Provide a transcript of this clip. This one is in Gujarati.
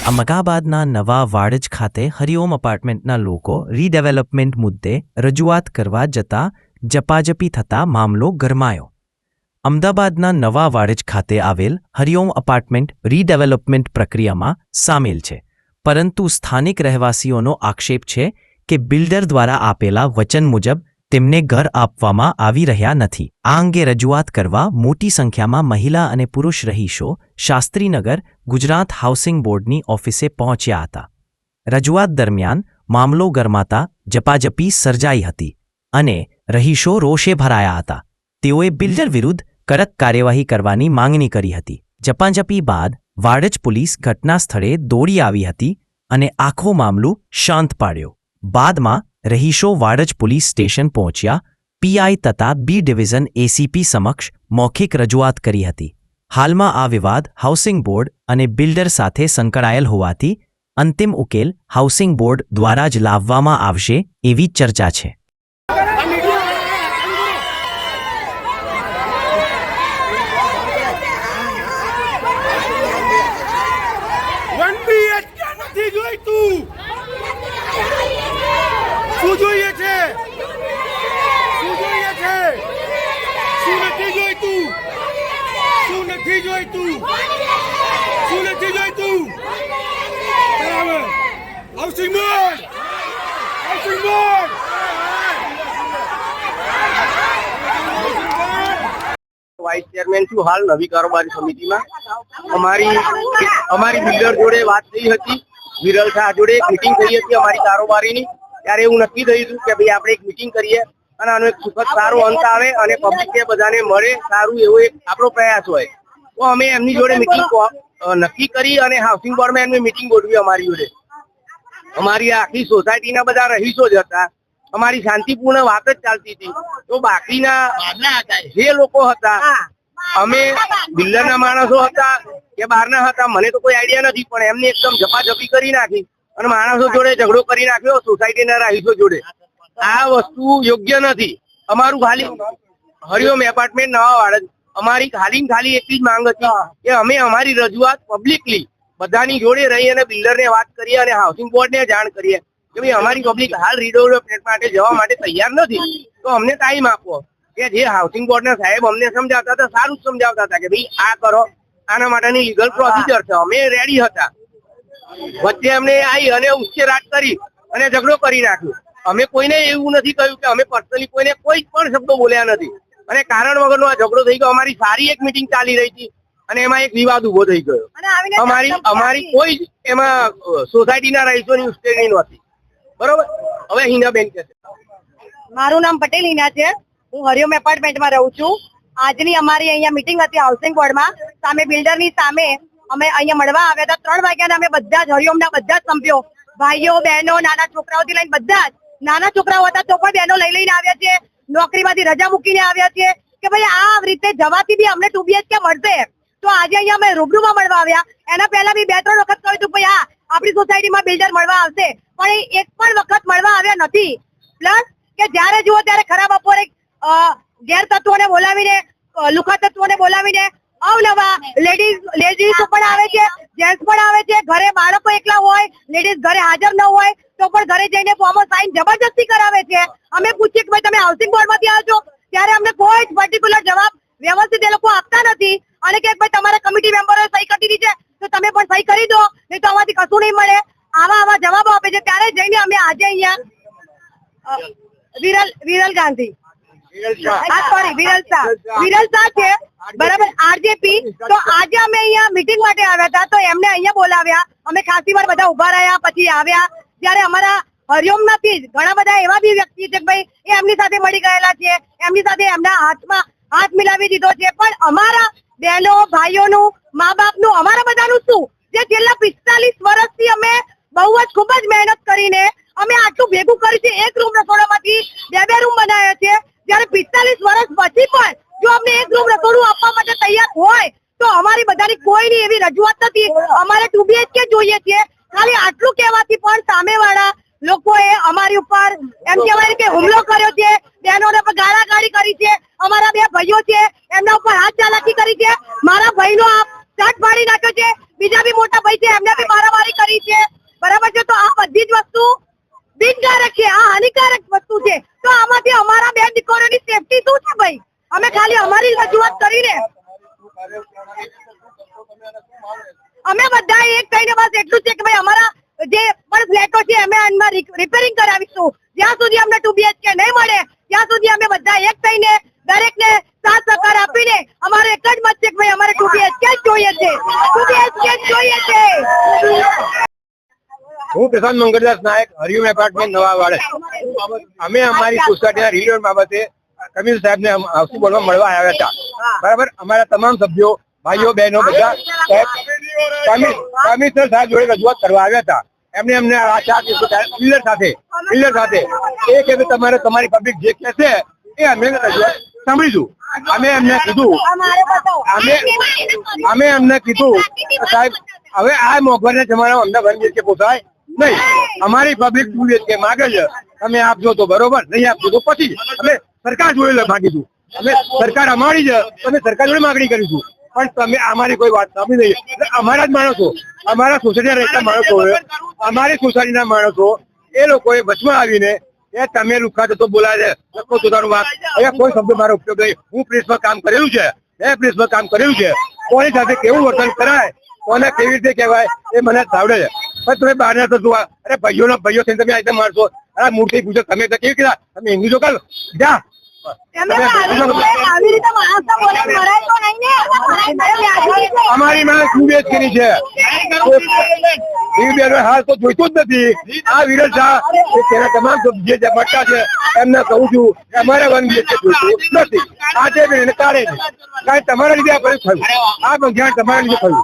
અમદાવાદના નવા વાડજ ખાતે હરિઓમ અપાર્ટમેન્ટના લોકો રીડેવલપમેન્ટ મુદ્દે રજૂઆત કરવા જતા ઝપાઝપી થતા મામલો ગરમાયો. અમદાવાદના નવા વાડજ ખાતે આવેલ હરિઓમ અપાર્ટમેન્ટ રીડેવલપમેન્ટ પ્રક્રિયામાં સામેલ છે, પરંતુ સ્થાનિક રહેવાસીઓનો આક્ષેપ છે કે બિલ્ડર દ્વારા આપેલા વચન મુજબ તેમને ઘર આપવામાં આવી રહ્યા નથી. આ અંગે રજૂઆત કરવા મોટી સંખ્યામાં મહિલા અને પુરુષ રહીશો શાસ્ત્રીનગર ગુજરાત હાઉસિંગ બોર્ડની ઓફિસે પહોંચ્યા હતા. રજૂઆત દરમિયાન મામલો ગરમાતા ઝપાઝપી સર્જાઈ હતી અને રહીશો રોષે ભરાયા હતા. તેઓએ બિલ્ડર વિરુદ્ધ કડક કાર્યવાહી કરવાની માંગણી કરી હતી. ઝપાઝપી બાદ વાડજ પોલીસ ઘટના સ્થળે દોડી આવી હતી અને આખો મામલો શાંત પાડ્યો. બાદમાં રહીશો વાડજ પોલીસ સ્ટેશન પહોંચ્યા પીઆઈ તથા બી ડિવિઝન એસીપી સમક્ષ મૌખિક રજૂઆત કરી હતી. હાલમાં આ વિવાદ હાઉસિંગ બોર્ડ અને બિલ્ડર સાથે સંકળાયેલ હોવાથી અંતિમ ઉકેલ હાઉસિંગ બોર્ડ દ્વારા જ લાવવામાં આવશે એવી ચર્ચા છે. શું જોઈએ છે? શું જોઈએ છે? શું નથી જોઈતું? શું નથી જોઈતું? શું નથી જોઈતું? બરાબર. Housing board, housing board. Vice chairman છું હાલ નવી કારોબારી સમિતિમાં. અમારી બિલ્ડર જોડે વાત થઈ હતી, વિરલ શાહ જોડે એક મીટિંગ થઈ હતી અમારી કારોબારીની. ત્યારે એવું નક્કી થયું હતું કે ભાઈ આપણે એક મીટિંગ કરીએ અને આનો એક સુખદ સારો અંત આવે અને પબ્લિકને બધાને મળે, સારું એવો એક આપણો પ્રયાસ હોય. તો અમે એમની જોડે મીટિંગ નક્કી કરી અને હાઉસિંગ બોર્ડમાં એમની મીટિંગ ગોઠવી અમારી જોડે. અમારી આખી સોસાયટીના બધા રહીશો જ હતા. અમારી શાંતિપૂર્ણ વાત જ ચાલતી હતી. તો બાકીના જે લોકો હતા, અમે બિલ્ડરના માણસો હતા કે બહારના હતા મને તો કોઈ આઈડિયા નથી, પણ એમને એકદમ ઝપાઝપી કરી નાખી અને માણસો જોડે ઝઘડો કરી નાખ્યો સોસાયટીના રહીશો જોડે. આ વસ્તુ યોગ્ય નથી. અમારું ખાલી હરિઓમ એપાર્ટમેન્ટ નવા વાડજ અમારી ખાલી એટલી જ માંગ હતી કે અમે અમારી રજૂઆત પબ્લિકલી બધાની જોડે રહી અને બિલ્ડરને વાત કરીએ અને હાઉસિંગ બોર્ડને જાણ કરીએ કે ભાઈ અમારી પબ્લિક હાલ રીડેવલપમેન્ટ માટે જવા માટે તૈયાર નથી, તો અમને ટાઈમ આપો. કે જે હાઉસિંગ બોર્ડના સાહેબ અમને સમજાવતા હતા સારું જ સમજાવતા હતા કે ભાઈ આ કરો, આના માટેની લીગલ પ્રોસિજર છે, અમે રેડી હતા. વચ્ચે અમને આવી અને ઉશ્કેરાટ કરી અને ઝઘડો કરી નાખ્યો. અમે કોઈને એવું નથી કહ્યું કે અમે પર્સનલી કોઈને કોઈ પણ શબ્દો બોલ્યા નથી અને કારણ વગરનો આ ઝઘડો થઈ ગયો. અમારી સારી એક મીટિંગ ચાલી રહી હતી અને એમાં એક વિવાદ ઉભો થઈ ગયો. અમારી કોઈ જ એમાં સોસાયટીના રહીશોની ઉશ્કેરણી નહોતી. બરોબર. હવે હિનાબેન કહે છે. મારું નામ પટેલ હિના છે. હું હરિઓમ એપાર્ટમેન્ટમાં રહું છું. આજની અમારી અહીંયા મીટિંગ હતી હાઉસિંગ બોર્ડમાં. સામે બિલ્ડરની સામે અમે અહીંયા મળવા આવ્યા હતા. 3 વાગ્યાના અમે બધા જ હરિઓમના બધા જ સભ્યો, ભાઈઓ બહેનો, નાના છોકરાઓથી લઈને બધા જ, નાના છોકરાઓ હતા તો પણ બહેનો લઈને આવ્યા છે, નોકરીમાંથી રજા મૂકીને આવ્યા છે કે ભાઈ આ રીતે જવાથી બી અમને 2 BHK મળશે. તો આજે અહીંયા અમે રૂબરૂમાં મળવા આવ્યા. એના પહેલા બી 2-3 વખત કહ્યું હતું ભાઈ આપણી સોસાયટીમાં બિલ્ડર મળવા આવશે, પણ એક પણ વખત મળવા આવ્યા નથી. પ્લસ કે જયારે જુઓ ત્યારે ખરાબ બપોરે ગેર તત્વોને બોલાવીને, લુખા તત્વોને બોલાવીને અવનવા લેડીઝ પણ આવે છે, જેન્ટ્સ પણ આવે છે. ઘરે બાળકો એકલા હોય, લેડીઝ ઘરે હાજર ન હોય તો પણ ઘરે જઈને ફોર્મો સાઈન જબરજસ્તી કરાવે છે. અમે પૂછીએ કે ભાઈ તમે હાઉસિંગ બોર્ડમાંથી આવો છો, ત્યારે અમને કોઈ જ પર્ટિક્યુલર જવાબ વ્યવસ્થિત એ લોકો આપતા નથી અને કે ભાઈ તમારા કમિટી મેમ્બરોએ સહી કરી દીધી છે તો તમે પણ સહી કરી દો, નહીં તો આમાંથી કશું નહીં મળે. આવા જવાબો આપે છે. ત્યારે જઈને અમે આજે અહીંયા વિરલ ગાંધી વિરલ શાહ છે, બરાબર, આરજેપી. તો આજે અમે અહીંયા મીટિંગ માટે આવ્યા હતા તો એમને અહીંયા બોલાવ્યા. અમે ખાસી વાર બધા ઉભા રહ્યા, પછી આવ્યા. ત્યારે અમારા હરિઓમમાંથી જ ઘણા બધા એવા બી વ્યક્તિ છે કે ભાઈ એ એમની સાથે મળી ગયેલા છે, એમની સાથે એમના હાથમાં હાથ મિલાવી દીધો છે. પણ અમારા બહેનો ભાઈઓનું, મા બાપનું, અમારા બધાનું શું, જે છેલ્લા 45 વર્ષથી અમે બહુ જ ખૂબ જ મહેનત કરીને અમે આટલું ભેગું કર્યું છે. એક રૂમ રસોડામાંથી 2 રૂમ બનાવ્યા છે. જયારે 45 વર્ષ પછી પણ જો અમને એક રૂમ રસોડું આપવા માટે તૈયાર હોય તો અમારી બધાની કોઈની એવી રજૂઆત નથી. અમારે 2 BHK જોઈએ છે. ખાલી આટલું કહેવાથી પણ સામેવાળા લોકોએ અમારી ઉપર એમ કહેવાય કે હુમલો કર્યો છે, બહેનોને પર ગાળાગાળી કરી છે. અમારા 2 ભાઈઓ છે એમના ઉપર હાથ ચાલાકી કરી છે. મારા ભાઈનો શર્ટ ફાડી નાખ્યો છે, બીજા બી મોટા ભાઈ છે એમને બી મારામારી કરી છે, બરાબર છે. તો આ બધી જ વસ્તુ બિનકારક છે, આ હાનિકારક વસ્તુ છે. તો આમાંથી અમારા બેન દીકરીઓની સેફટી શું છે ભાઈ? અમે ખાલી અમારી રજૂઆત કરીને અમે બધા એક કહીને બસ એટલું છે કે ભાઈ અમારા જે પણ ફ્લેટો છે અમે આમાં રિપેરિંગ કરાવીશું. જ્યાં સુધી અમને 2 BHK નહીં મળે ત્યાં સુધી અમે બધા એક થઈને દરેકને સાથ સહકાર આપીને અમારો એક જ મત છે કે ભાઈ અમારે 2 BHK જ જોઈએ છે, 2 BHK જ જોઈએ છે. હું કિશન મંગળદાસ નાયક, હરિઓમ એપાર્ટમેન્ટ નવા વાડજ. અમે અમારી સોસાયટીના રિન્યુઅલ બાબતે કમિશનર સાહેબને હાઉસિંગ બોર્ડમાં મળવા આવ્યા હતા. બરાબર, અમારા તમામ સભ્યો, ભાઈઓ બહેનો બધા કમિશનર સાહેબ જોડે રજૂઆત કરવા આવ્યા હતા. અમને આ 4 દિવસો બિલ્ડર સાથે એ કે તમારે તમારી પબ્લિક જે કહેશે એ અમે રજૂઆત સાંભળીશું. અમે એમને કીધું સાહેબ હવે આ મોંઘવારીના જમાનામાં અમને 1 BHK પોસાય નહીં. અમારી પબ્લિક 2 BHK માંગે છે, તમે આપજો તો બરોબર, નહીં આપજો તો પછી અમે સરકાર જોડે માંગીશું. અમે સરકાર અમારી છે, અમે સરકાર જોડે માંગણી કરીશું. પણ તમે અમારી કોઈ વાત સાંભળી નહીં. અમારા જ માણસો, અમારા સોસાયટીના રહેતા માણસો, અમારી સોસાયટીના માણસો એ લોકોએ વચમાં આવીને એ તમે લુખા તો બોલાવે છે પોતાનું વાત. હવે કોઈ શબ્દ મારો ઉપયોગ નહીં. હું પ્રેસમાં કામ કરેલું છે, કોની સાથે કેવું વર્તન કરાય, કોને કેવી રીતે કહેવાય એ મને આવડે છે. પણ તમે બહાર ના થતું, અરે ભાઈઓ થઈને તમે આ રીતે મારશો, અરે મૂર્તિ પૂછો તમે કેવી કીધા, તમે હિન્દુ છો કાલ જા અમારી માં 2 BHK ની છે. હાલ તો જોઈતું જ નથી. આ વિરલ શાહ તેના તમામ જે મટકા છે એમને કહું છું કે અમારે 1 BHK જોઈતું નથી. આજે બેન તારે કારણ તમારા લીધે આ બધું થયું, આ બંધારણ તમારા લીધે થયું.